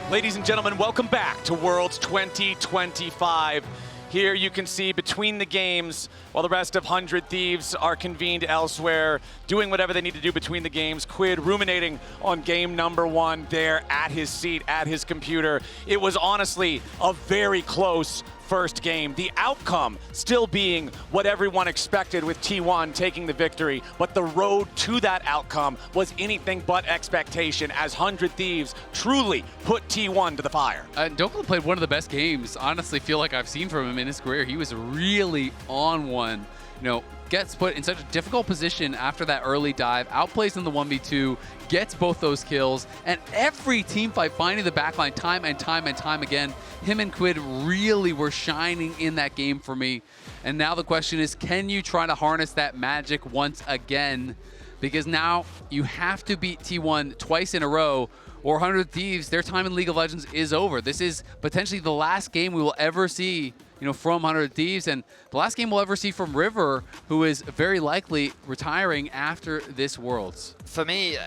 Ladies and gentlemen, welcome back to Worlds 2025. Here you can see between the games, while the rest of 100 Thieves are convened elsewhere, doing whatever they need to do between the games, Quid ruminating on game number 1 there at his seat, at his computer. It was honestly a very close first game. The outcome still being what everyone expected with T1 taking the victory, but the road to that outcome was anything but expectation as 100 Thieves truly put T1 to the fire. Dhokla played one of the best games, honestly, feel like I've seen from him in his career. He was really on one. You know, gets put in such a difficult position after that early dive, outplays in the 1v2, gets both those kills, and every team fight finding the backline time and time again. Him and Quid really were shining in that game for me. And now the question is, can you try to harness that magic once again? Because now you have to beat T1 twice in a row, or 100 Thieves, their time in League of Legends is over. This is potentially the last game we will ever see, you know, from 100 Thieves, and the last game we'll ever see from River, who is very likely retiring after this Worlds. For me,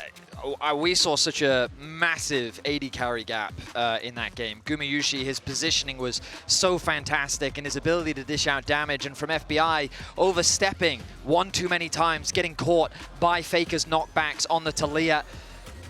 we saw such a massive AD carry gap in that game. Gumayusi, his positioning was so fantastic, and his ability to dish out damage, and from FBI, overstepping one too many times, getting caught by Faker's knockbacks on the Talia.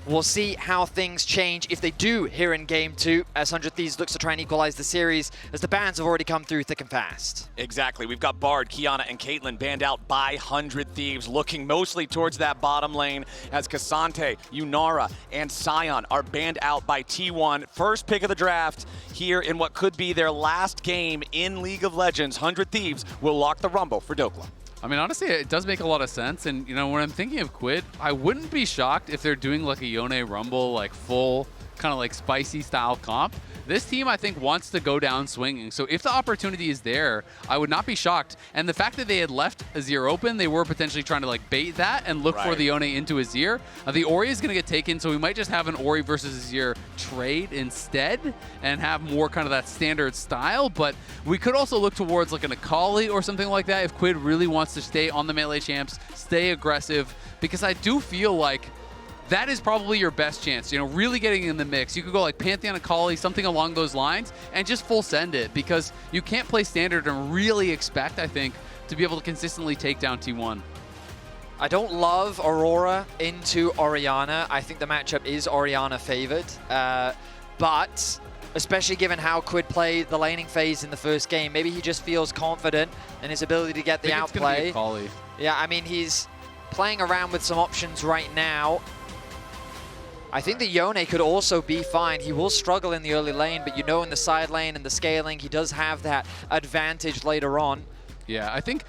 We'll see how things change if they do here in Game 2, as 100 Thieves looks to try and equalize the series, as the bans have already come through thick and fast. Exactly. We've got Bard, Qiyana, and Caitlyn banned out by 100 Thieves, looking mostly towards that bottom lane, as K'Sante, Yunara, and Sion are banned out by T1. First pick of the draft here in what could be their last game in League of Legends. 100 Thieves will lock the rumble for Dhokla. I mean, honestly, it does make a lot of sense. And, you know, when I'm thinking of Quid, I wouldn't be shocked if they're doing like a Yone Rumble, like full kind of like spicy style comp. This team, I think, wants to go down swinging. So if the opportunity is there, I would not be shocked. And the fact that they had left Azir open, they were potentially trying to like bait that and look for the Yone into Azir. The Ori is going to get taken, so we might just have an Ori versus Azir trade instead and have more kind of that standard style. But we could also look towards like an Akali or something like that if Quid really wants to stay on the melee champs, stay aggressive, because I do feel like that is probably your best chance, you know, really getting in the mix. You could go like Pantheon, Akali, something along those lines, and just full send it, because you can't play standard and really expect, I think, to be able to consistently take down T1. I don't love Aurora into Orianna. I think the matchup is Orianna favored, but especially given how Quid played the laning phase in the first game, maybe he just feels confident in his ability to get the outplay. It's gonna be Akali. Yeah, I mean, he's playing around with some options right now. I think the Yone could also be fine. He will struggle in the early lane, but you know in the side lane and the scaling, he does have that advantage later on. Yeah, I think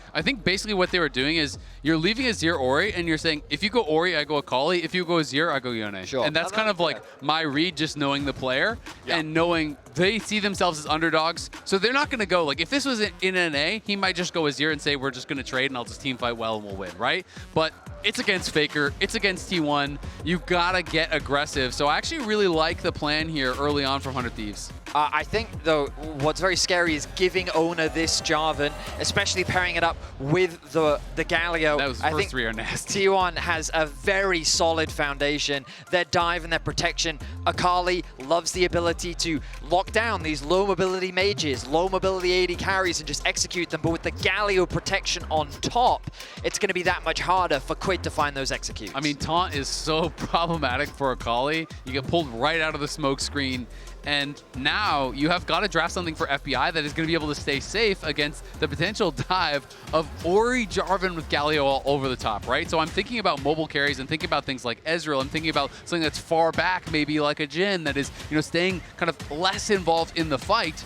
basically what they were doing is you're leaving Azir Ori, and you're saying, if you go Ori, I go Akali. If you go Azir, I go Yone. Sure. And that's kind of like my read, just knowing the player and knowing they see themselves as underdogs. So they're not going to go, like, if this was in NA, he might just go Azir and say, we're just going to trade and I'll just team fight well and we'll win, right? But it's against Faker, it's against T1. You've got to get aggressive. So I actually really like the plan here early on from 100 Thieves. I think, though, what's very scary is giving Oner this Jarvan, especially pairing it up with the Galio. Those first three are nasty. T1 has a very solid foundation. Their dive and their protection. Akali loves the ability to lock down these low mobility mages, low mobility AD carries, and just execute them. But with the Galio protection on top, it's going to be that much harder for Quid to find those executes. I mean, taunt is so problematic for Akali. You get pulled right out of the smoke screen. And now you have got to draft something for FBI that is going to be able to stay safe against the potential dive of Ori Jarvan with Galio all over the top, right? So I'm thinking about mobile carries and thinking about things like Ezreal. I'm thinking about something that's far back, maybe like a Jhin that is, you know, staying kind of less involved in the fight.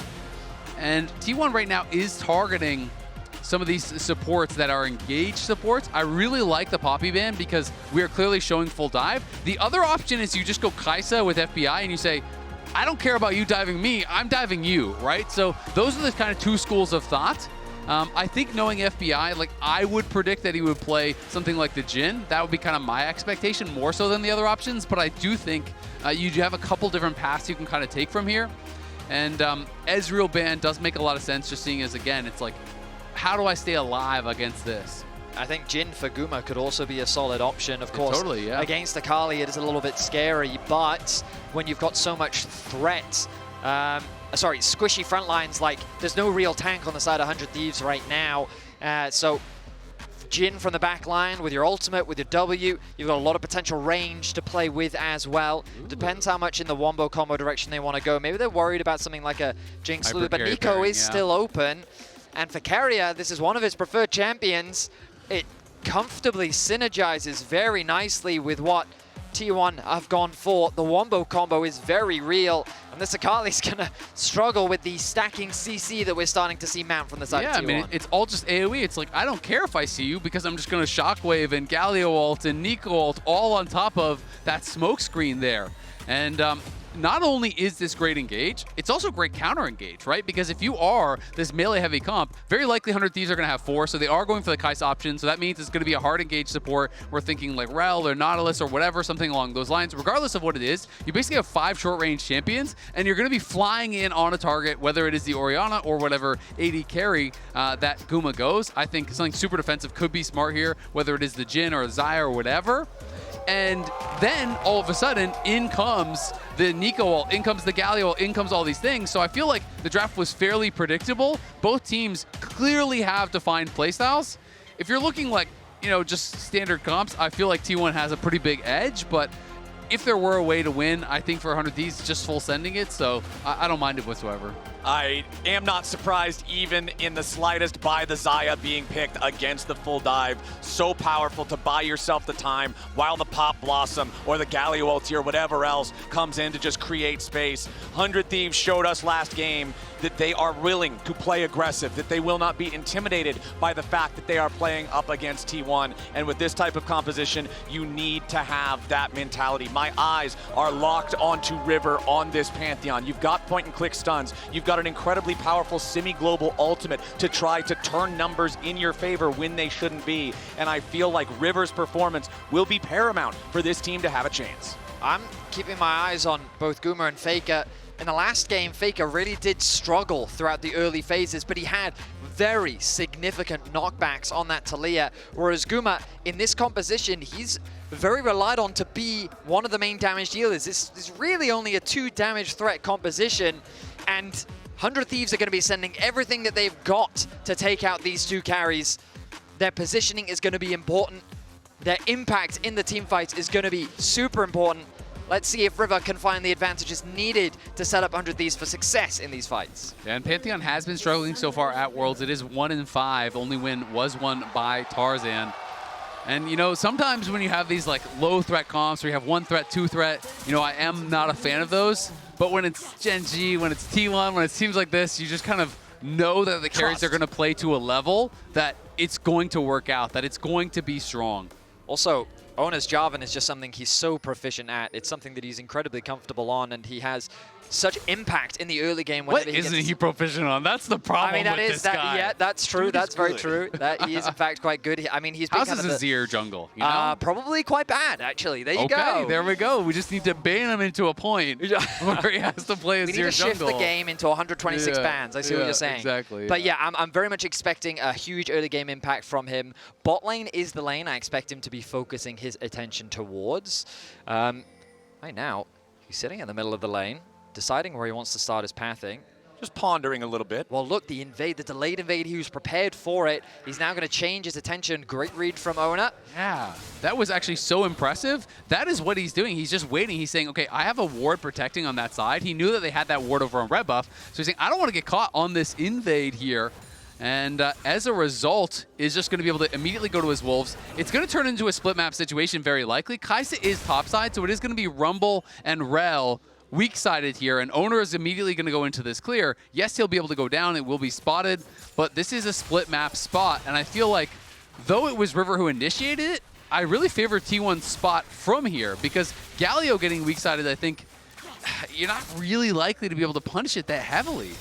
And T1 right now is targeting some of these supports that are engaged supports. I really like the Poppy ban because we are clearly showing full dive. The other option is you just go Kai'Sa with FBI and you say, I don't care about you diving me, I'm diving you, right? So those are the kind of two schools of thought. I think knowing FBI, like I would predict that he would play something like the Jhin. That would be kind of my expectation more so than the other options, but I do think you do have a couple different paths you can kind of take from here. And Ezreal ban does make a lot of sense, just seeing as, again, it's like, how do I stay alive against this? I think Jhin for Guma could also be a solid option. Of course, totally, yeah. Against Akali, it is a little bit scary, but when you've got so much threat, squishy front lines, like there's no real tank on the side of 100 Thieves right now. So Jhin from the back line with your ultimate, with your W, you've got a lot of potential range to play with as well. Ooh. Depends how much in the wombo combo direction they want to go. Maybe they're worried about something like a Jinx Lulu, but Neeko pairing, is still open. And for Keria, this is one of his preferred champions. It comfortably synergizes very nicely with what T1 have gone for. The wombo combo is very real, and this Akali's gonna struggle with the stacking CC that we're starting to see mount from the side of T1. Yeah, I mean, it's all just AoE. It's like, I don't care if I see you because I'm just gonna Shockwave and Galio ult and Neeko ult all on top of that smoke screen there. And not only is this great engage, it's also great counter engage, right? Because if you are this melee heavy comp, very likely 100 Thieves are going to have 4, so they are going for the Kai'Sa option, so that means it's going to be a hard engage support. We're thinking like Rell or Nautilus or whatever, something along those lines. Regardless of what it is, you basically have 5 short range champions, and you're going to be flying in on a target, whether it is the Orianna or whatever AD carry that Guma goes. I think something super defensive could be smart here, whether it is the Jhin or Xayah or whatever. And then all of a sudden, in comes the Neeko ult, in comes the Galio ult, in comes all these things. So I feel like the draft was fairly predictable. Both teams clearly have defined playstyles. If you're looking like, you know, just standard comps, I feel like T1 has a pretty big edge, but if there were a way to win, I think for 100 Thieves, just full sending it, so I don't mind it whatsoever. I am not surprised even in the slightest by the Xayah being picked against the full dive. So powerful to buy yourself the time while the Pop Blossom or the Galio ulti or whatever else comes in to just create space. 100 Thieves showed us last game that they are willing to play aggressive, that they will not be intimidated by the fact that they are playing up against T1. And with this type of composition, you need to have that mentality. My eyes are locked onto River on this Pantheon. You've got point and click stuns. You've got an incredibly powerful semi-global ultimate to try to turn numbers in your favor when they shouldn't be. And I feel like River's performance will be paramount for this team to have a chance. I'm keeping my eyes on both Guma and Faker. In the last game, Faker really did struggle throughout the early phases, but he had very significant knockbacks on that Talia, whereas Guma, in this composition, he's very relied on to be one of the main damage dealers. This is really only a 2 damage threat composition, and 100 Thieves are going to be sending everything that they've got to take out these 2 carries. Their positioning is going to be important. Their impact in the team fights is going to be super important. Let's see if River can find the advantages needed to set up 100 Thieves for success in these fights. Yeah, and Pantheon has been struggling so far at Worlds. It is 1-5. Only win was won by Tarzan. And, you know, sometimes when you have these, like, low-threat comps where you have 1 threat, 2 threat, you know, I am not a fan of those. But when it's Gen G, when it's T1, when it seems like this, you just kind of know that the carries are going to play to a level that it's going to work out, that it's going to be strong. Also, Oner's Jarvan is just something he's so proficient at. It's something that he's incredibly comfortable on, and he has such impact in the early game. What isn't he proficient on? That's the problem. I mean, with this guy. Yeah, that's true. Dude, that's very good. true. That he is in fact quite good. I mean, he's been How's kind his of the, Azir jungle? You know? probably quite bad, actually. There you go. Okay, there we go. We just need to ban him into a point where he has to play Azir jungle. We need to shift the game into 126 bans. I see what you're saying. Exactly. But yeah, I'm very much expecting a huge early game impact from him. Bot lane is the lane I expect him to be focusing his attention towards. Right now, he's sitting in the middle of the lane, deciding where he wants to start his pathing. Just pondering a little bit. Well, look, the delayed invade, he was prepared for it. He's now going to change his attention. Great read from Oner. Yeah, that was actually so impressive. That is what he's doing. He's just waiting. He's saying, okay, I have a ward protecting on that side. He knew that they had that ward over on red buff. So he's saying, I don't want to get caught on this invade here. And as a result, is just going to be able to immediately go to his wolves. It's going to turn into a split map situation very likely. Kai'Sa is topside, so it is going to be Rumble and Rell weak-sided here, and Oner is immediately going to go into this clear. Yes, he'll be able to go down. It will be spotted, but this is a split map spot, and I feel like though it was River who initiated it, I really favor T1's spot from here because Galio getting weak-sided, I think you're not really likely to be able to punish it that heavily.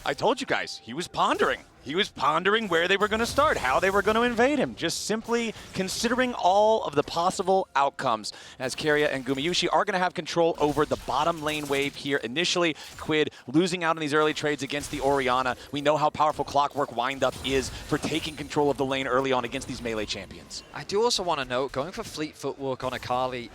I told you guys, he was pondering. He was pondering where they were going to start, how they were going to invade him, just simply considering all of the possible outcomes, as Keria and Gumayusi are going to have control over the bottom lane wave here initially. Quid losing out in these early trades against the Orianna. We know how powerful Clockwork Windup is for taking control of the lane early on against these melee champions. I do also want to note, going for fleet footwork on Akali,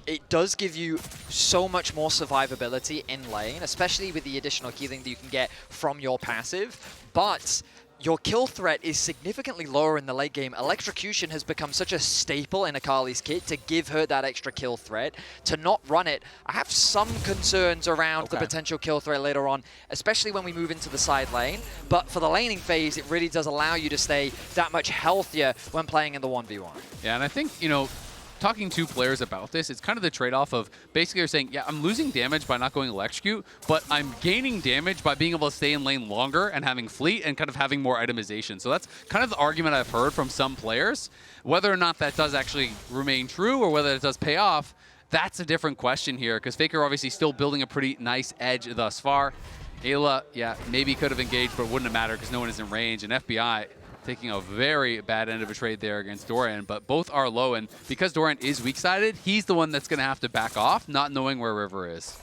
it does give you so much more survivability in lane, especially with the additional healing that you can get from your passive, but your kill threat is significantly lower in the late game. Electrocution has become such a staple in Akali's kit to give her that extra kill threat. To not run it, I have some concerns around the potential kill threat later on, especially when we move into the side lane. But for the laning phase, it really does allow you to stay that much healthier when playing in the 1v1. Yeah, and I think, you know, talking to players about this, it's kind of the trade-off of basically you're saying, yeah, I'm losing damage by not going electrocute, but I'm gaining damage by being able to stay in lane longer and having fleet and kind of having more itemization. So that's kind of the argument I've heard from some players. Whether or not that does actually remain true or whether it does pay off, that's a different question here, because Faker obviously still building a pretty nice edge thus far. Eyla, yeah, maybe could have engaged, but it wouldn't have mattered because no one is in range. And FBI taking a very bad end of a trade there against Doran, but both are low, and because Doran is weak-sided, he's the one that's going to have to back off, not knowing where River is.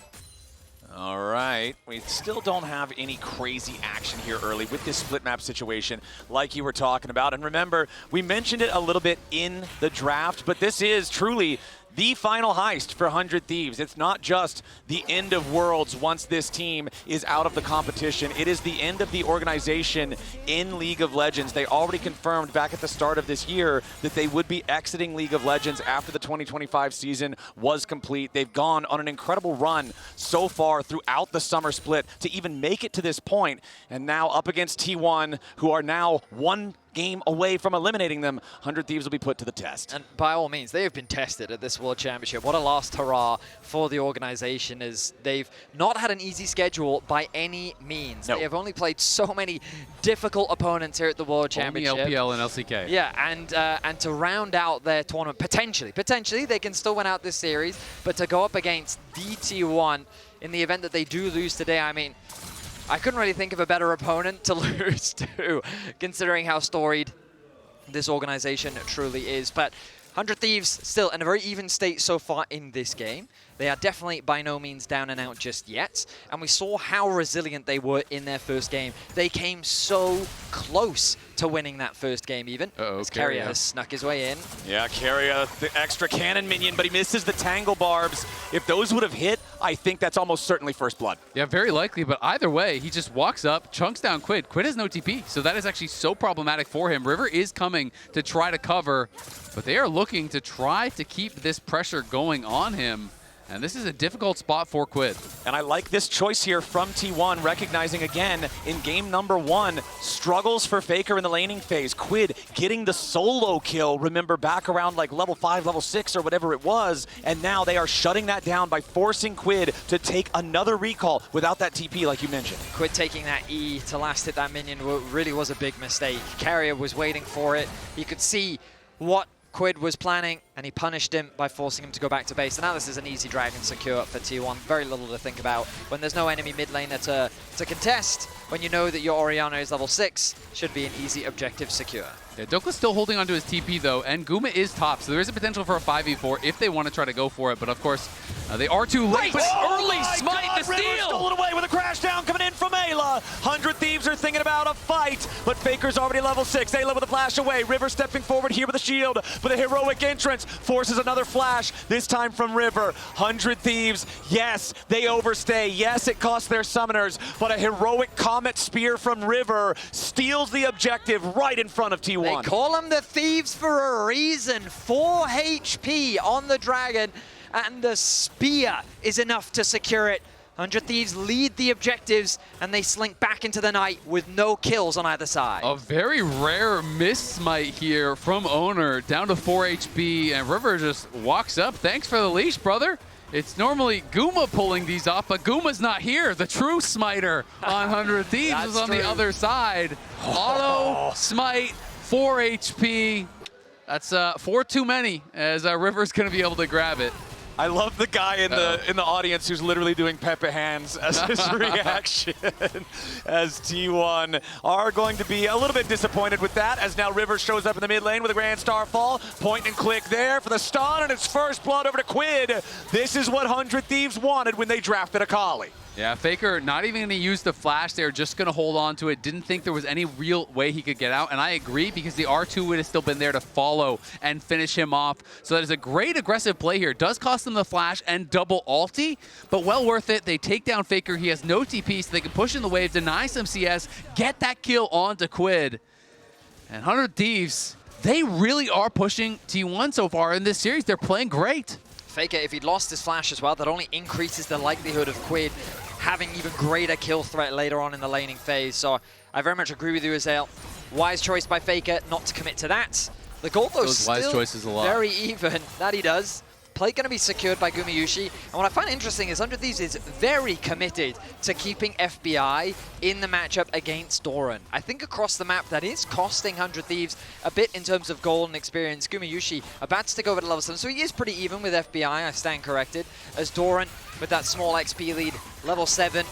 All right, we still don't have any crazy action here early with this split map situation like you were talking about. And remember, we mentioned it a little bit in the draft, but this is truly the final heist for 100 Thieves. It's not just the end of Worlds once this team is out of the competition. It is the end of the organization in League of Legends. They already confirmed back at the start of this year that they would be exiting League of Legends after the 2025 season was complete. They've gone on an incredible run so far throughout the summer split to even make it to this point, and now up against T1, who are now one game away from eliminating them. 100 Thieves will be put to the test. And by all means, they have been tested at this World Championship. What a last hurrah for the organization, as they've not had an easy schedule by any means. No. They have only played so many difficult opponents here at the World Championship. Only LPL and LCK. Yeah, and to round out their tournament, potentially, they can still win out this series, but to go up against DT1 in the event that they do lose today, I mean, I couldn't really think of a better opponent to lose to, considering how storied this organization truly is. But 100 Thieves still in a very even state so far in this game. They are definitely by no means down and out just yet. And we saw how resilient they were in their first game. They came so close to winning that first game even. As Keria has snuck his way in. Yeah, Keria, the extra cannon minion, but he misses the tangle barbs. If those would have hit, I think that's almost certainly first blood. Yeah, very likely, but either way, he just walks up, chunks down Quid. Quid has no TP, so that is actually so problematic for him. River is coming to try to cover, but they are looking to try to keep this pressure going on him. And this is a difficult spot for Quid. And I like this choice here from T1, recognizing again in game number 1, struggles for Faker in the laning phase. Quid getting the solo kill, remember, back around like level 5, level 6 or whatever it was. And now they are shutting that down by forcing Quid to take another recall without that TP like you mentioned. Quid taking that E to last hit that minion really was a big mistake. Keria was waiting for it. He could see what Quid was planning, and he punished him by forcing him to go back to base. So now this is an easy dragon secure for T1. Very little to think about. When there's no enemy mid laner to contest, when you know that your Orianna is level 6, should be an easy objective secure. Yeah, Dhokla's still holding onto his TP though, and Guma is top, so there is a potential for a 5v4 if they want to try to go for it, but of course, they are too late. But early smite the steal! Stolen away with a crash down coming in from Eyla. 100 Thieves are thinking about a fight, but Faker's already level 6. Eyla with a flash away. River stepping forward here with a shield, but a heroic entrance forces another flash, this time from River. 100 Thieves, yes, they overstay. Yes, it costs their summoners, but a heroic Comet Spear from River steals the objective right in front of T1. They call them the Thieves for a reason. 4 HP on the dragon, and the spear is enough to secure it. 100 Thieves lead the objectives, and they slink back into the night with no kills on either side. A very rare miss smite here from Oner, down to 4 HP, and River just walks up. Thanks for the leash, brother. It's normally Guma pulling these off, but Guma's not here. The true smiter on 100 Thieves is on the other side. Auto smite, 4 HP. That's 4 too many, as River's going to be able to grab it. I love the guy in the audience who's literally doing Pepe hands as his reaction, as T1 are going to be a little bit disappointed with that, as now Rivers shows up in the mid lane with a Grand Starfall. Point and click there for the stun, and it's first blood over to Quid. This is what 100 Thieves wanted when they drafted Akali. Yeah, Faker not even going to use the flash there, just going to hold on to it. Didn't think there was any real way he could get out, and I agree because the R2 would have still been there to follow and finish him off. So that is a great aggressive play here. Does cost them the flash and double ulti, but well worth it. They take down Faker. He has no TP, so they can push in the wave, deny some CS, get that kill onto Quid. And 100 Thieves, they really are pushing T1 so far in this series. They're playing great. Faker, if he'd lost his flash as well, that only increases the likelihood of Quid having even greater kill threat later on in the laning phase. So I very much agree with you, Azael. Wise choice by Faker not to commit to that. The gold, though, Those wise choices a lot. Very even. That he does. Play going to be secured by Gumayusi. And what I find interesting is 100 Thieves is very committed to keeping FBI in the matchup against Doran. I think across the map that is costing 100 Thieves a bit in terms of gold and experience. Gumayusi about to stick over to level 7, so he is pretty even with FBI, I stand corrected, as Doran with that small XP lead, level 7.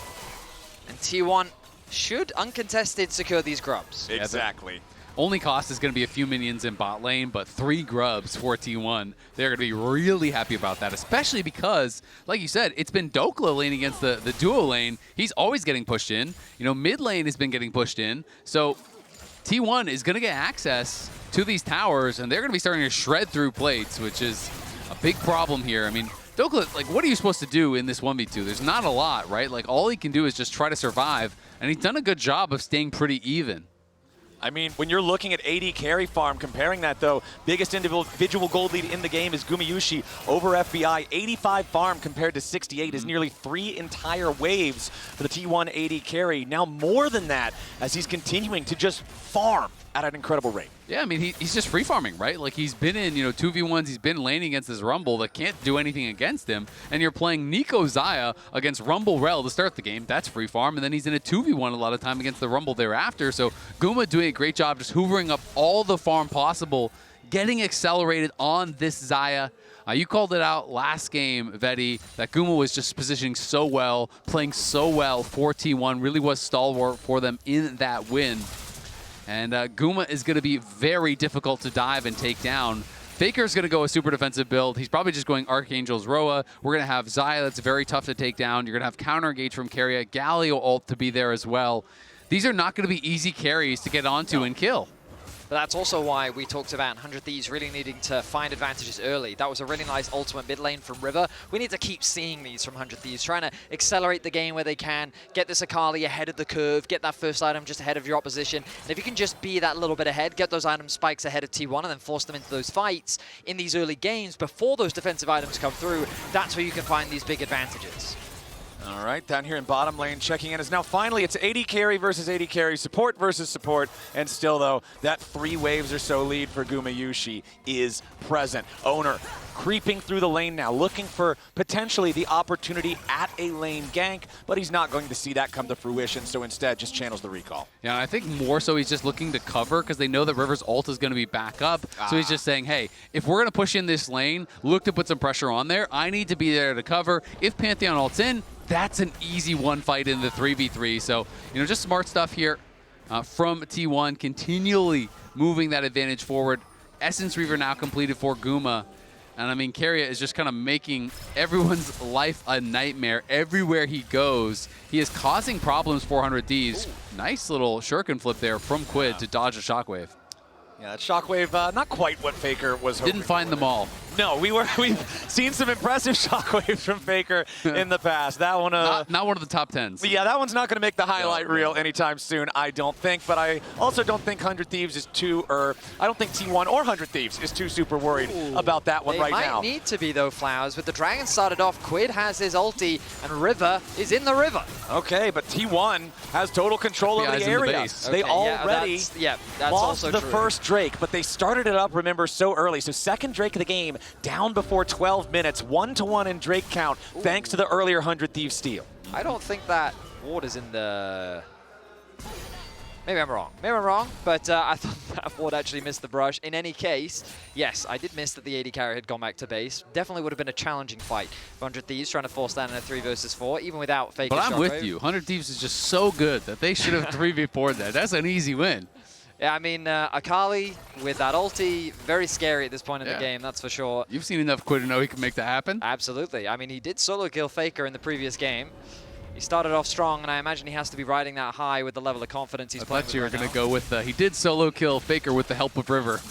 And T1 should uncontested secure these grubs. Exactly. Only cost is going to be a few minions in bot lane, but 3 grubs for T1. They're going to be really happy about that, especially because, like you said, it's been Dhokla lane against the duo lane. He's always getting pushed in. You know, mid lane has been getting pushed in. So T1 is going to get access to these towers, and they're going to be starting to shred through plates, which is a big problem here. I mean, Dhokla, like, what are you supposed to do in this 1v2? There's not a lot, right? Like, all he can do is just try to survive, and he's done a good job of staying pretty even. I mean, when you're looking at AD carry farm, comparing that, though, biggest individual gold lead in the game is Gumayusi over FBI. 85 farm compared to 68 is nearly 3 entire waves for the T1 AD carry. Now more than that, as he's continuing to just farm at an incredible rate. Yeah, I mean, he's just free farming, right? Like, he's been in, 2v1s, he's been laning against this Rumble that can't do anything against him, and you're playing Neeko Xayah against Rumble Rell to start the game. That's free farm, and then he's in a 2v1 a lot of time against the Rumble thereafter. So Guma doing a great job just hoovering up all the farm possible, getting accelerated on this Xayah. You called it out last game, Vetti, that Guma was just positioning so well, playing so well for T1, really was stalwart for them in that win. And Guma is going to be very difficult to dive and take down. Faker's going to go a super defensive build. He's probably just going Archangel's Roa. We're going to have Xayah that's very tough to take down. You're going to have counter engage from Keria, Galio ult to be there as well. These are not going to be easy carries to get onto and kill. But that's also why we talked about 100 Thieves really needing to find advantages early. That was a really nice ultimate mid lane from River. We need to keep seeing these from 100 Thieves, trying to accelerate the game where they can, get this Akali ahead of the curve, get that first item just ahead of your opposition. And if you can just be that little bit ahead, get those item spikes ahead of T1 and then force them into those fights in these early games before those defensive items come through, that's where you can find these big advantages. All right, down here in bottom lane, checking in is now finally it's AD carry versus AD carry, support versus support, and still though, that 3 waves or so lead for Gumayusi is present. Oner creeping through the lane now, looking for potentially the opportunity at a lane gank, but he's not going to see that come to fruition, so instead just channels the recall. Yeah, I think more so he's just looking to cover because they know that River's ult is going to be back up, so he's just saying, hey, if we're going to push in this lane, look to put some pressure on there, I need to be there to cover. If Pantheon ult's in, that's an easy one fight in the 3v3. So, just smart stuff here from T1, continually moving that advantage forward. Essence Reaver now completed for Guma. And I mean, Keria is just kind of making everyone's life a nightmare everywhere he goes. He is causing problems for 100 Thieves. Nice little shuriken flip there from Quid to dodge a shockwave. Yeah, that shockwave, not quite what Faker was hoping. Didn't find them all. No, we've seen some impressive shockwaves from Faker in the past. That one, not one of the top 10s. Yeah, that one's not going to make the highlight reel anytime soon, I don't think. But I also don't think 100 Thieves is too, or I don't think T1 or 100 Thieves is too super worried about that one right now. They might need to be though, Flowers. With the Dragon started off, Quid has his ulti, and River is in the river. Okay, but T1 has total control over the area. They already that's lost also the true. first Drake, but they started it up, remember, so early. So second Drake of the game, down before 12 minutes, 1-to-1 in Drake count, thanks to the earlier 100 Thieves steal. I don't think that ward is in the... Maybe I'm wrong. Maybe I'm wrong, but I thought that ward actually missed the brush. In any case, yes, I did miss that the AD carry had gone back to base. Definitely would have been a challenging fight. 100 Thieves trying to force that in a 3 versus 4, even without Faker's But I'm shockwave. with you. 100 Thieves is just so good that they should have 3v4'd that. That's an easy win. Yeah, I mean, Akali with that ulti, very scary at this point in the game, that's for sure. You've seen enough Quid to know he can make that happen. Absolutely. I mean, he did solo kill Faker in the previous game. He started off strong, and I imagine he has to be riding that high with the level of confidence he's playing with. I thought you were right going to go with, he did solo kill Faker with the help of River.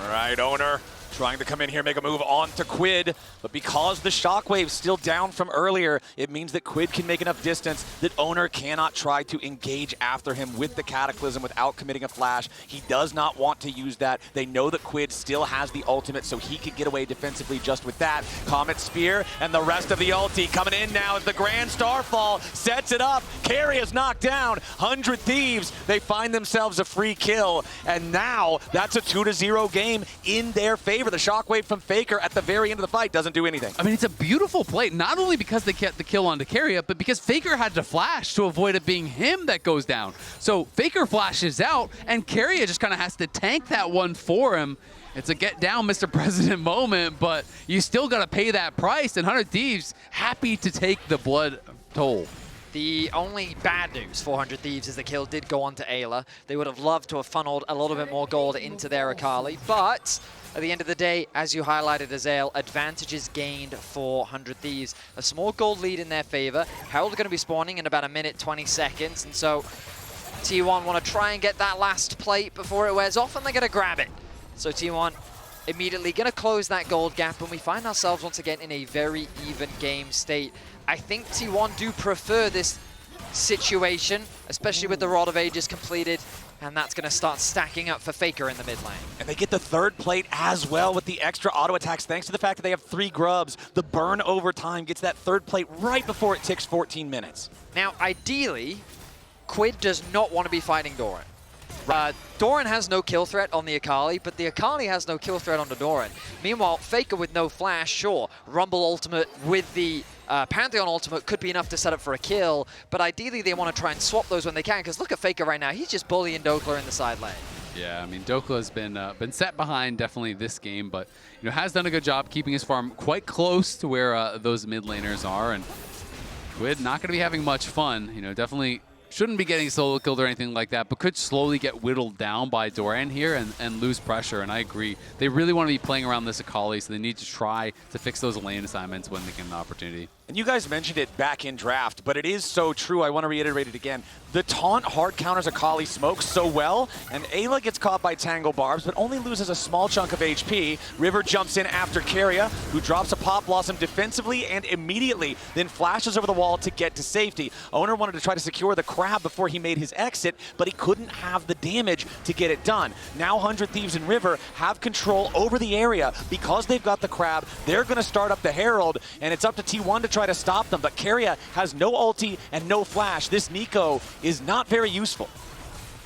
All right, Oner trying to come in here, make a move on to Quid, but because the shockwave's still down from earlier, it means that Quid can make enough distance that Oner cannot try to engage after him with the Cataclysm without committing a flash. He does not want to use that. They know that Quid still has the ultimate, so he could get away defensively just with that. Comet Spear and the rest of the ulti coming in now as the Grand Starfall sets it up. Keria is knocked down. 100 Thieves, they find themselves a free kill, and now that's a 2-0 game in their favor. The shockwave from Faker at the very end of the fight doesn't do anything. I mean, it's a beautiful play, not only because they kept the kill onto Keria, but because Faker had to flash to avoid it being him that goes down. So Faker flashes out, and Keria just kind of has to tank that one for him. It's a get down, Mr. President moment, but you still got to pay that price, and 100 Thieves happy to take the blood toll. The only bad news for 100 Thieves is the kill did go on to Eyla. They would have loved to have funneled a little bit more gold into their Akali, but at the end of the day, as you highlighted, Azael, advantages gained for 100 Thieves. A small gold lead in their favor. Herald are going to be spawning in about 1 minute, 20 seconds, and so T1 want to try and get that last plate before it wears off, and they're going to grab it. So T1 immediately going to close that gold gap, and we find ourselves once again in a very even game state. I think T1 do prefer this situation, especially with the Rod of Ages completed, and that's going to start stacking up for Faker in the mid lane. And they get the third plate as well with the extra auto attacks, thanks to the fact that they have 3 grubs. The burn over time gets that third plate right before it ticks 14 minutes. Now, ideally, Quid does not want to be fighting Doran. Doran has no kill threat on the Akali, but the Akali has no kill threat on the Doran. Meanwhile, Faker with no flash, sure. Rumble ultimate with the Pantheon ultimate could be enough to set up for a kill, but ideally they want to try and swap those when they can, because look at Faker right now. He's just bullying Dhokla in the side lane. Yeah, I mean, Dhokla has been set behind definitely this game, but has done a good job keeping his farm quite close to where those mid laners are, and Quid not going to be having much fun. Definitely shouldn't be getting solo killed or anything like that, but could slowly get whittled down by Doran here and lose pressure, and I agree. They really want to be playing around this Akali, so they need to try to fix those lane assignments when they get an opportunity. And you guys mentioned it back in draft, but it is so true. I want to reiterate it again. The taunt hard counters Akali smoke so well, and Eyla gets caught by Tangle Barbs, but only loses a small chunk of HP. River jumps in after Keria, who drops a Pop Blossom defensively and immediately then flashes over the wall to get to safety. Oner wanted to try to secure the crab before he made his exit, but he couldn't have the damage to get it done. Now 100 Thieves and River have control over the area. Because they've got the crab, they're going to start up the Herald, and it's up to T1 to try to stop them, but Keria has no ulti and no flash. This Neeko is not very useful.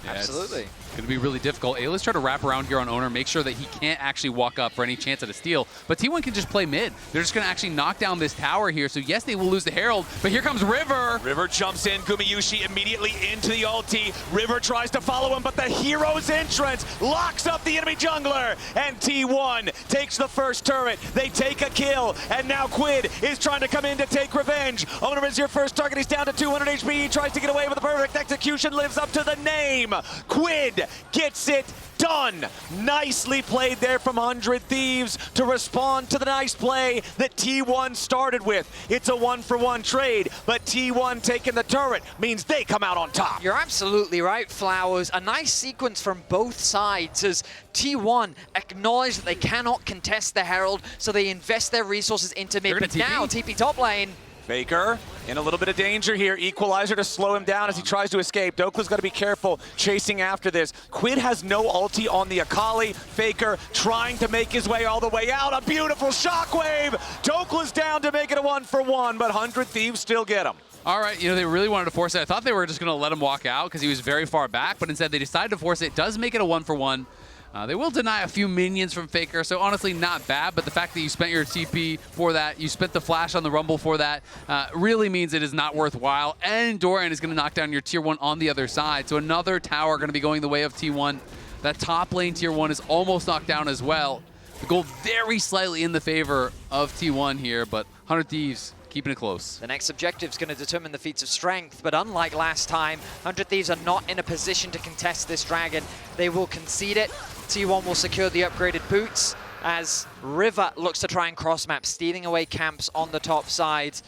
Yeah, absolutely. It's going to be really difficult. Ayla's trying to wrap around here on Oner, make sure that he can't actually walk up for any chance at a steal. But T1 can just play mid. They're just going to actually knock down this tower here. So yes, they will lose the Herald, but here comes River. River jumps in, Gumayusi immediately into the ulti. River tries to follow him, but the hero's entrance locks up the enemy jungler. And T1 takes the first turret. They take a kill, and now Quid is trying to come in to take revenge. Oner is your first target. He's down to 200 HP. He tries to get away with the perfect execution. Lives up to the name. Quid gets it done. Nicely played there from 100 Thieves to respond to the nice play that T1 started with. It's a 1-for-1 trade, but T1 taking the turret means they come out on top. You're absolutely right, Flowers. A nice sequence from both sides as T1 acknowledge that they cannot contest the Herald, so they invest their resources into mid. But now TP top lane. Faker in a little bit of danger here. Equalizer to slow him down as he tries to escape. Dokla's got to be careful chasing after this. Quid has no ulti on the Akali. Faker trying to make his way all the way out. A beautiful shockwave. Dokla's down to make it a 1-for-1, but 100 Thieves still get him. All right, they really wanted to force it. I thought they were just going to let him walk out because he was very far back, but instead they decided to force it. It does make it a 1-for-1. They will deny a few minions from Faker, so honestly not bad, but the fact that you spent your TP for that, you spent the flash on the Rumble for that, really means it is not worthwhile. And Doran is going to knock down your tier 1 on the other side, so another tower going to be going the way of T1. That top lane tier 1 is almost knocked down as well. The gold very slightly in the favor of T1 here, but 100 Thieves keeping it close. The next objective is going to determine the feats of strength, but unlike last time, 100 Thieves are not in a position to contest this dragon. They will concede it. T1 will secure the upgraded boots as River looks to try and cross-map, stealing away camps on the top side.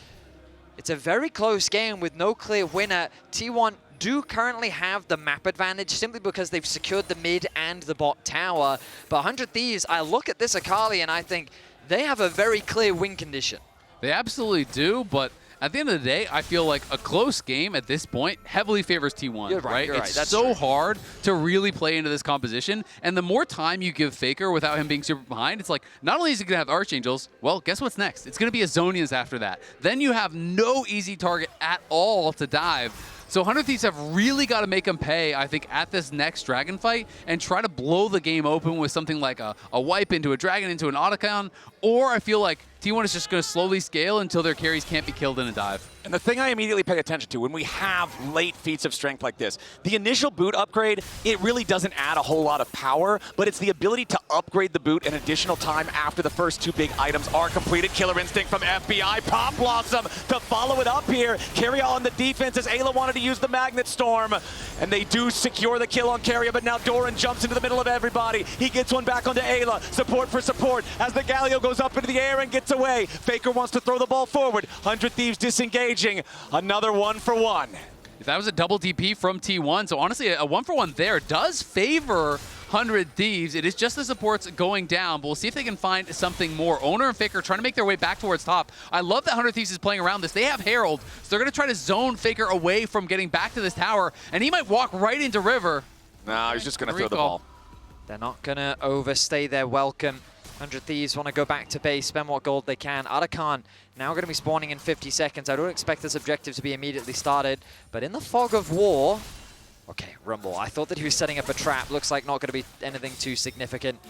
It's a very close game with no clear winner. T1 do currently have the map advantage simply because they've secured the mid and the bot tower. But 100 Thieves, I look at this Akali and I think they have a very clear win condition. They absolutely do, but at the end of the day, I feel like a close game at this point heavily favors T1, You're right? It's That's so true. hard to really play into this composition, and the more time you give Faker without him being super behind, it's like, not only is he going to have Archangels, well, guess what's next? It's going to be Azonians after that. Then you have no easy target at all to dive. So 100 Thieves have really got to make them pay, I think, at this next dragon fight and try to blow the game open with something like a wipe into a dragon, into an Otacon, or I feel like T1 is just going to slowly scale until their carries can't be killed in a dive. And the thing I immediately pay attention to when we have late feats of strength like this, the initial boot upgrade, it really doesn't add a whole lot of power, but it's the ability to upgrade the boot an additional time after the first 2 big items are completed. Killer Instinct from FBI, Pop Blossom to follow it up here. Keria on the defense as Eyla wanted to use the Magnet Storm, and they do secure the kill on Keria, but now Doran jumps into the middle of everybody. He gets one back onto Eyla, support for support, as the Galio goes up into the air and gets away. Faker wants to throw the ball forward. 100 Thieves disengaging. Another 1-for-1. That was a double DP from T1, so honestly, a 1-for-1 there does favor 100 Thieves. It is just the supports going down, but we'll see if they can find something more. Oner and Faker trying to make their way back towards top. I love that 100 Thieves is playing around this. They have Herald, so they're going to try to zone Faker away from getting back to this tower, and he might walk right into River. No, he's just going to throw the ball. They're not going to overstay their welcome. 100 Thieves want to go back to base, spend what gold they can. Otacon now going to be spawning in 50 seconds. I don't expect this objective to be immediately started, but in the fog of war... Okay, Rumble. I thought that he was setting up a trap. Looks like not going to be anything too significant.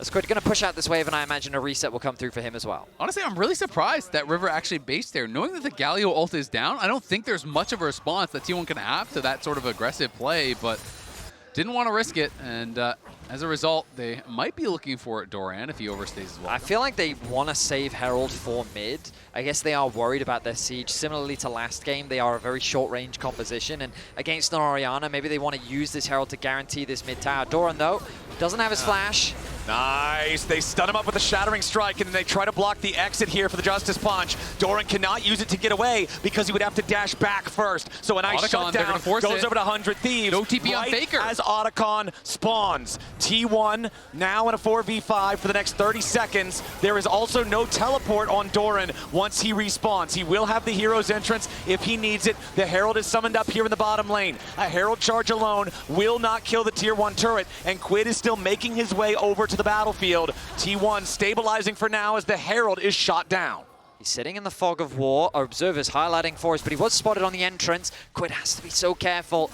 As Quid going to push out this wave, and I imagine a reset will come through for him as well. Honestly, I'm really surprised that River actually based there. Knowing that the Galio ult is down, I don't think there's much of a response that T1 can have to that sort of aggressive play, but didn't want to risk it, and as a result, they might be looking for Doran if he overstays as well. I feel like they want to save Herald for mid. I guess they are worried about their siege. Similarly to last game, they are a very short-range composition, and against an Orianna, maybe they want to use this Herald to guarantee this mid tower. Doran, though, doesn't have his flash. Nice. They stun him up with a Shattering Strike, and then they try to block the exit here for the Justice Punch. Doran cannot use it to get away because he would have to dash back first. So a nice Otacon, shutdown goes over to 100 Thieves. No TP on Faker. As Otacon spawns. T1 now in a 4v5 for the next 30 seconds. There is also no teleport on Doran once he respawns. He will have the hero's entrance if he needs it. The Herald is summoned up here in the bottom lane. A Herald charge alone will not kill the tier 1 turret, and Quid is still making his way over to the battlefield. T1 stabilizing for now as the Herald is shot down. He's sitting in the fog of war. Our observer's highlighting for us, but he was spotted on the entrance. Quid has to be so careful.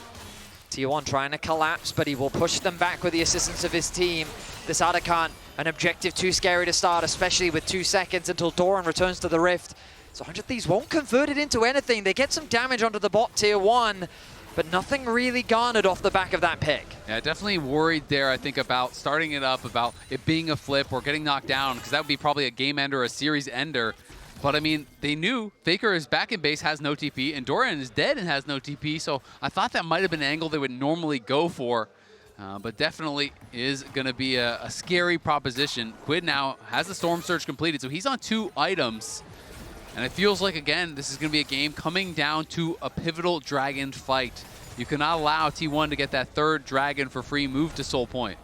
T1 trying to collapse, but he will push them back with the assistance of his team. This Otacon, an objective too scary to start, especially with 2 seconds until Doran returns to the Rift. So 100 Thieves won't convert it into anything. They get some damage onto the bot tier 1, but nothing really garnered off the back of that pick. Yeah, definitely worried there, I think, about starting it up, about it being a flip or getting knocked down, because that would be probably a game ender or a series ender. But, I mean, they knew Faker is back in base, has no TP, and Doran is dead and has no TP, so I thought that might have been an angle they would normally go for. But definitely is going to be a scary proposition. Quid now has the Storm Surge completed, so he's on 2 items. And it feels like, again, this is going to be a game coming down to a pivotal dragon fight. You cannot allow T1 to get that 3rd dragon for free move to Soul Point.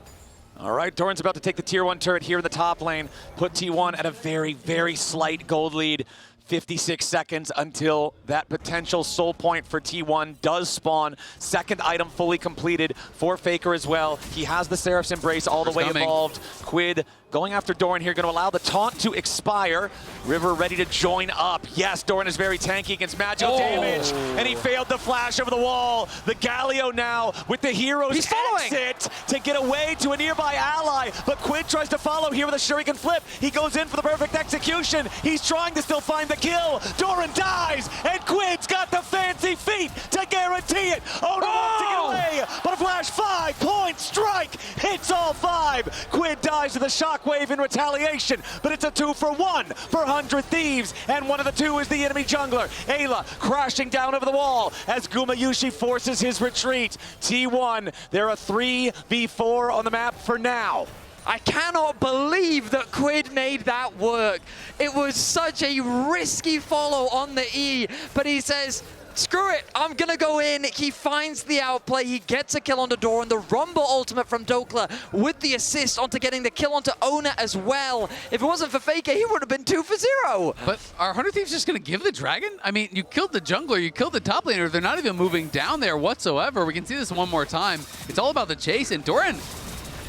All right, Doran's about to take the tier 1 turret here in the top lane, put T1 at a very, very slight gold lead. 56 seconds until that potential soul point for T1 does spawn. 2nd item fully completed for Faker as well. He has the Seraph's Embrace all the way evolved. Quid going after Doran here, going to allow the taunt to expire. River ready to join up. Yes, Doran is very tanky against magical damage, and he failed the flash over the wall. The Galio now with the hero's exit to get away to a nearby ally, but Quid tries to follow here with a shuriken flip. He goes in for the perfect execution. He's trying to still find the kill. Doran dies, and Quid's got the fancy feet to guarantee it. Oner wants to get away, but a flash 5-point strike hits all 5. Quid dies to the shockwave in retaliation, but it's a 2-for-1 for 100 Thieves, and one of the two is the enemy jungler. Eyla crashing down over the wall as Gumayusi forces his retreat. T1, they're a 3v4 on the map for now. I cannot believe that Quid made that work. It was such a risky follow on the E, but he says, screw it, I'm gonna go in. He finds the outplay, he gets a kill onto Doran, the Rumble ultimate from Dhokla with the assist onto getting the kill onto Oner as well. If it wasn't for Faker, he would have been 2-for-0. But are 100 Thieves just gonna give the dragon? I mean, you killed the jungler, you killed the top laner, they're not even moving down there whatsoever. We can see this one more time. It's all about the chase, and Doran,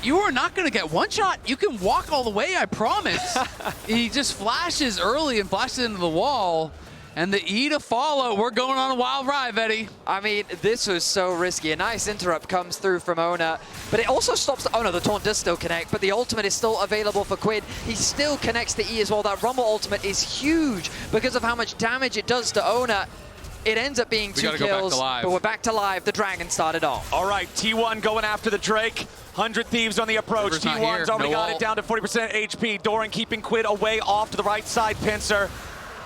you are not going to get one shot. You can walk all the way, I promise. He just flashes early and flashes into the wall. And the E to follow. We're going on a wild ride, Eddie. I mean, this was so risky. A nice interrupt comes through from Oner, but it also stops. Oh no, the taunt does still connect, but the ultimate is still available for Quid. He still connects the E as well. That Rumble ultimate is huge because of how much damage it does to Oner. It ends up being 2 kills, but we're back to live. The dragon started off. All right, T1 going after the Drake. 100 Thieves on the approach. River's T1's already got it down to 40% HP. Doran keeping Quid away off to the right side pincer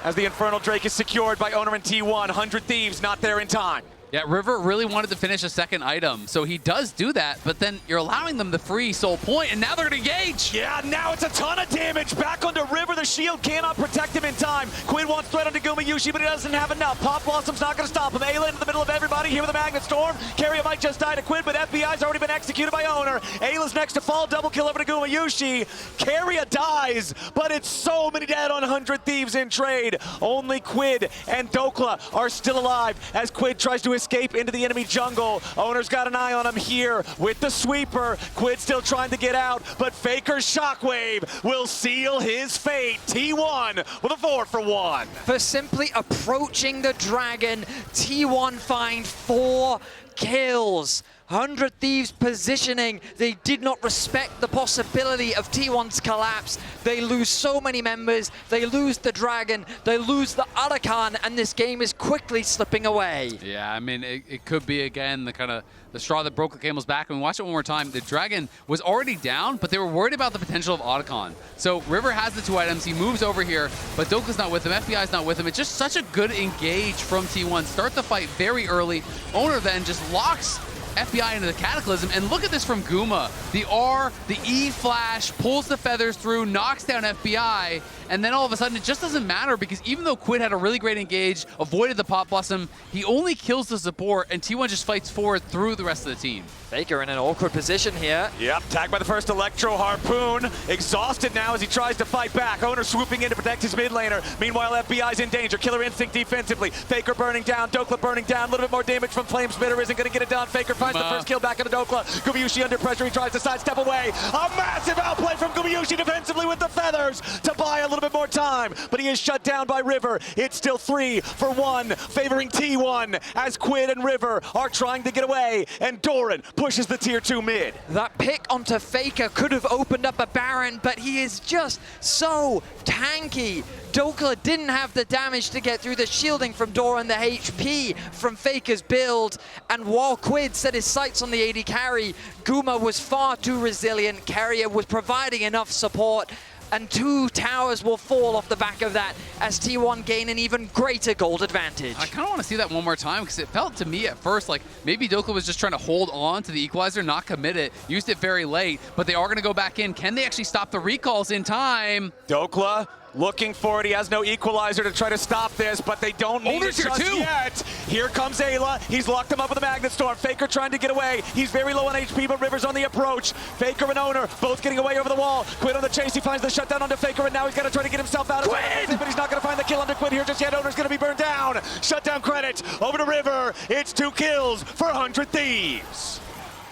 as the Infernal Drake is secured by Oner and T1. 100 Thieves not there in time. Yeah, River really wanted to finish a second item, so he does do that, but then you're allowing them the free soul point, and now they're going to engage. Yeah, now it's a ton of damage back onto River. The shield cannot protect him in time. Quid wants threat onto Gumayusi, but he doesn't have enough. Pop Blossom's not going to stop him. Eyla into the middle of everybody here with a Magnet Storm. Keria might just die to Quid, but FBI's already been executed by Oner. Eyla's next to fall, double kill over to Gumayusi. Keria dies, but it's so many dead on 100 Thieves in trade. Only Quid and Dhokla are still alive as Quid tries to escape into the enemy jungle. Oner's got an eye on him here with the sweeper. Quid still trying to get out, but Faker's shockwave will seal his fate. T1 with a 4-for-1. For simply approaching the dragon, T1 find 4 kills. 100 Thieves positioning. They did not respect the possibility of T1's collapse. They lose so many members. They lose the dragon. They lose the Arakan, and this game is quickly slipping away. Yeah, I mean, it could be, again, the straw that broke the camel's back. I mean, watch it one more time. The dragon was already down, but they were worried about the potential of Arakan. So River has the 2 items. He moves over here, but Dokla's not with him. FBI's not with him. It's just such a good engage from T1. Start the fight very early. Oner then just locks FBI into the Cataclysm, and look at this from Guma. The R, the E flash, pulls the feathers through, knocks down FBI, and then all of a sudden it just doesn't matter because even though Quid had a really great engage, avoided the Pop Blossom, he only kills the support, and T1 just fights forward through the rest of the team. Faker in an awkward position here. Yep, tagged by the first Electro Harpoon. Exhausted now as he tries to fight back. Oner swooping in to protect his mid laner. Meanwhile, FBI's in danger. Killer Instinct defensively. Faker burning down. Dhokla burning down. A little bit more damage from Flame Spitter. Isn't going to get it done. Faker finds the first kill back into Dhokla. Gumayusi under pressure. He tries to sidestep away. A massive outplay from Gumayusi defensively with the feathers to buy a little bit more time. But he is shut down by River. It's still 3-for-1, favoring T1 as Quid and River are trying to get away. And Doran pushes the tier 2 mid. That pick onto Faker could have opened up a Baron, but he is just so tanky. Dhokla didn't have the damage to get through the shielding from Doran, the HP from Faker's build, and while Quid set his sights on the AD carry, Guma was far too resilient. Keria was providing enough support, and 2 towers will fall off the back of that as T1 gain an even greater gold advantage. I kind of want to see that one more time because it felt to me at first like maybe Dhokla was just trying to hold on to the equalizer, not commit it, used it very late, but they are going to go back in. Can they actually stop the recalls in time? Dhokla looking for it. He has no equalizer to try to stop this, but they don't need it just yet. Here comes Eyla. He's locked him up with a Magnet Storm. Faker trying to get away. He's very low on HP, but River's on the approach. Faker and Oner both getting away over the wall. Quid on the chase. He finds the shutdown onto Faker, and now he's got to try to get himself out of it, but he's not going to find the kill under Quid here just yet. Oner's going to be burned down. Shutdown credit over to River. It's 2 kills for 100 Thieves.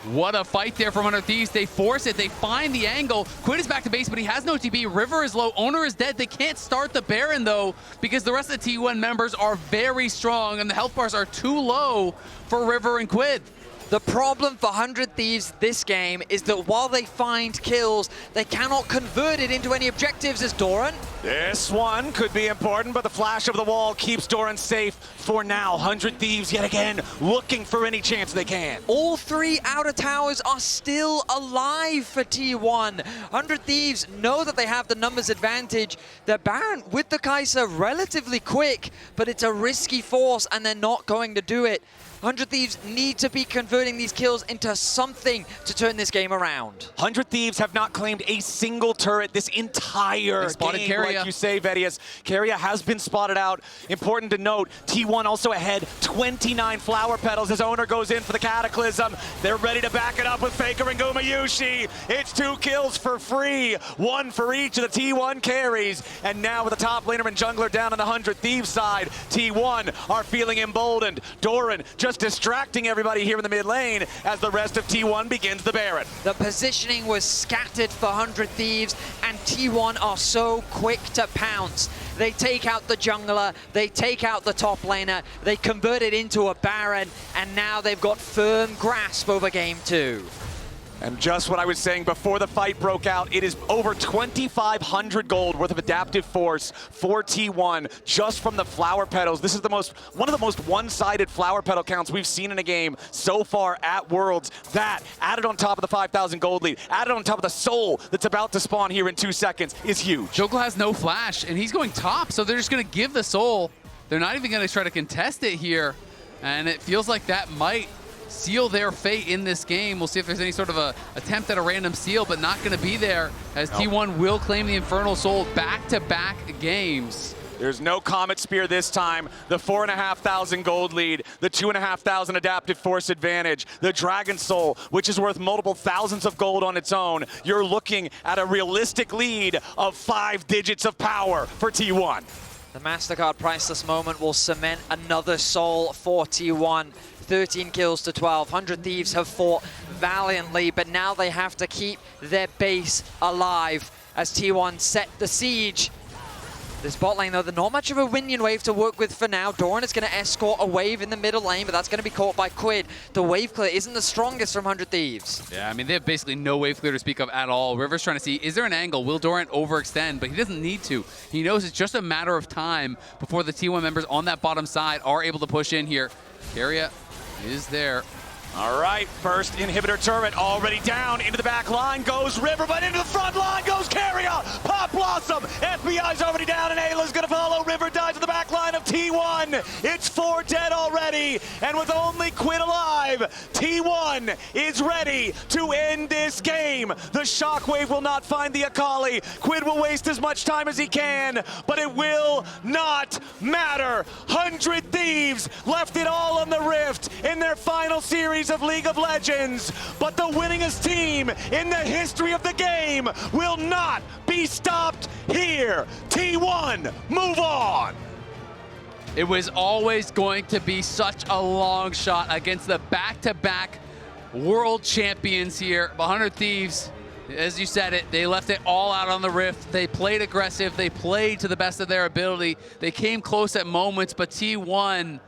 What a fight there from Under Thieves. They force it. They find the angle. Quid is back to base, but he has no TP. River is low. Oner is dead. They can't start the Baron, though, because the rest of the T1 members are very strong, and the health bars are too low for River and Quid. The problem for 100 Thieves this game is that while they find kills, they cannot convert it into any objectives as Doran. This one could be important, but the flash of the wall keeps Doran safe for now. 100 Thieves yet again looking for any chance they can. All 3 outer towers are still alive for T1. 100 Thieves know that they have the numbers advantage. The Baron with the Kai'Sa relatively quick, but it's a risky force and they're not going to do it. 100 Thieves need to be converting these kills into something to turn this game around. 100 Thieves have not claimed a single turret this entire game, Keria. like you say, Vedius. Keria has been spotted out. Important to note, T1 also ahead, 29 flower petals as Oner goes in for the Cataclysm. They're ready to back it up with Faker and Gumayusi. It's 2 kills for free, 1 for each of the T1 carries. And now with the top laner and jungler down on the 100 Thieves side, T1 are feeling emboldened. Doran just distracting everybody here in the mid lane as the rest of T1 begins the Baron. The positioning was scattered for 100 Thieves, and T1 are so quick to pounce. They take out the jungler, they take out the top laner, they convert it into a Baron, and now they've got firm grasp over game 2. And just what I was saying before the fight broke out, it is over 2,500 gold worth of adaptive force for T1 just from the flower petals. This is one of the most one-sided flower petal counts we've seen in a game so far at Worlds. That, added on top of the 5,000 gold lead, added on top of the soul that's about to spawn here in 2 seconds, is huge. Dhokla has no flash, and he's going top, so they're just going to give the soul. They're not even going to try to contest it here, and it feels like that might seal their fate in this game. We'll see if there's any sort of a attempt at a random seal, but not going to be there, as T1 will claim the Infernal Soul back-to-back games. There's no Comet Spear this time. The 4,500 gold lead, the 2,500 adaptive force advantage, the Dragon Soul, which is worth multiple thousands of gold on its own. You're looking at a realistic lead of 5 digits of power for T1. The MasterCard priceless moment will cement another soul for T1. 13 kills to 12. 100 Thieves have fought valiantly, but now they have to keep their base alive as T1 set the siege. This bot lane, though, there's not much of a minion wave to work with for now. Doran is going to escort a wave in the middle lane, but that's going to be caught by Quid. The wave clear isn't the strongest from 100 Thieves. Yeah, I mean, they have basically no wave clear to speak of at all. River's trying to see, is there an angle? Will Doran overextend? But he doesn't need to. He knows it's just a matter of time before the T1 members on that bottom side are able to push in here. Keria is there. All right, first inhibitor turret already down. Into the back line goes River, but into the front line goes Keria. Pop Blossom. FBI's already down, and Eyla's going to follow. River dies to the back line of T1. It's 4 dead already, and with only Quid alive, T1 is ready to end this game. The shockwave will not find the Akali. Quid will waste as much time as he can, but it will not matter. 100 Thieves left it all on the Rift in their final series of League of Legends, but the winningest team in the history of the game will not be stopped here. T1, move on. It was always going to be such a long shot against the back-to-back world champions here. 100 Thieves, as you said it, they left it all out on the Rift. They played aggressive. They played to the best of their ability. They came close at moments, but T1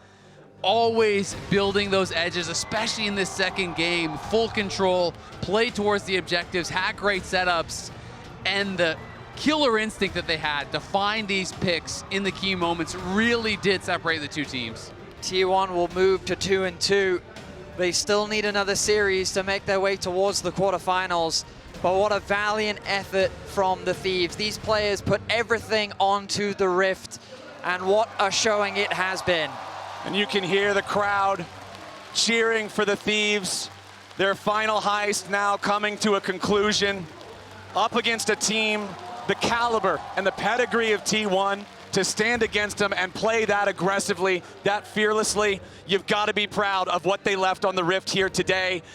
always building those edges, especially in this second game. Full control, played towards the objectives, had great setups, and the killer instinct that they had to find these picks in the key moments really did separate the two teams. T1 will move to 2-2. They still need another series to make their way towards the quarterfinals. But what a valiant effort from the Thieves. These players put everything onto the Rift, and what a showing it has been. And you can hear the crowd cheering for the Thieves. Their final heist now coming to a conclusion. Up against a team, the caliber and the pedigree of T1, to stand against them and play that aggressively, that fearlessly. You've got to be proud of what they left on the Rift here today.